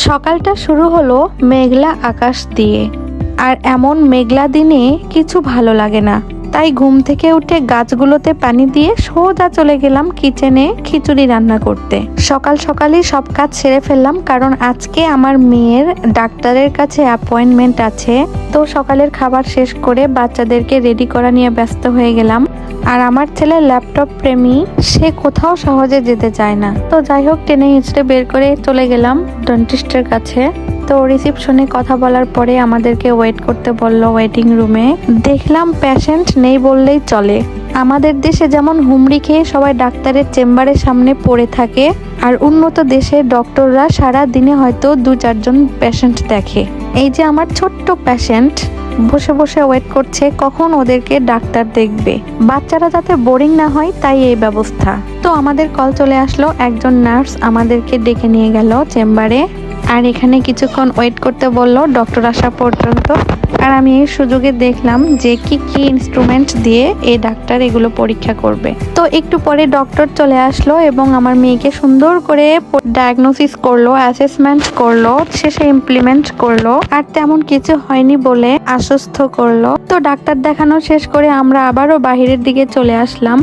সকালটা শুরু হলো মেঘলা আকাশ দিয়ে। আর এমন মেঘলা দিনে কিছু ভালো লাগে না, তাই ঘুম থেকে উঠে গাছগুলোতে পানি দিয়ে সোজা চলে গেলাম কিচেনে খিচুড়ি রান্না করতে। সকাল সকালই সব কাজ সেরে ফেললাম, কারণ আজকে আমার মেয়ের ডাক্তারের কাছে অ্যাপয়েন্টমেন্ট আছে। তো সকালের খাবার শেষ করে বাচ্চাদেরকে রেডি করা নিয়ে ব্যস্ত হয়ে গেলাম। আর আমার ছেলে ল্যাপটপ প্রেমী, সে কোথাও সহজে যেতে চায় না। তো যাই হোক, টেনে হিঁচড়ে বের করে চলে গেলাম ডেন্টিস্টের কাছে। তো রিসিপশনে কথা বলার পরে আমাদেরকে ওয়েট করতে বলল ওয়েটিং রুমে। দেখলাম পেশেন্ট নেই বললেই চলে। আমাদের দেশে যেমন হুমড়ি খেয়ে সবাই ডাক্তারের চেম্বারের সামনে পড়ে থাকে, আর উন্নত দেশে ডক্টররা সারা দিনে হয়তো 2-4 জন পেশেন্ট দেখে। এই যে আমার ছোট্ট পেশেন্ট বসে বসে ওয়েট করছে কখন ওদেরকে ডাক্তার দেখবে। বাচ্চারা যাতে বোরিং না হয় তাই এই ব্যবস্থা। তো আমাদের কল চলে আসলো, একজন নার্স আমাদেরকে ডেকে নিয়ে গেল চেম্বারে। আর এখানে কিছুক্ষণ ওয়েট করতে বললো ডক্টর আসা পর্যন্ত। আর আমি এই সুযোগে দেখলাম যে কি কি ইনস্ট্রুমেন্ট দিয়ে এই ডাক্তার এগুলো পরীক্ষা করবে। তো একটু পরে ডক্টর চলে আসলো এবং আমার মেয়েকে সুন্দর করে ডায়াগনোসিস করলো, অ্যাসেসমেন্ট করলো, শেষে ইমপ্লিমেন্ট করলো। আর তেমন কিছু হয়নি বলে আশ্বস্ত করলো। তো ডাক্তার দেখানো শেষ করে আমরা আবারও বাহিরের দিকে চলে আসলাম।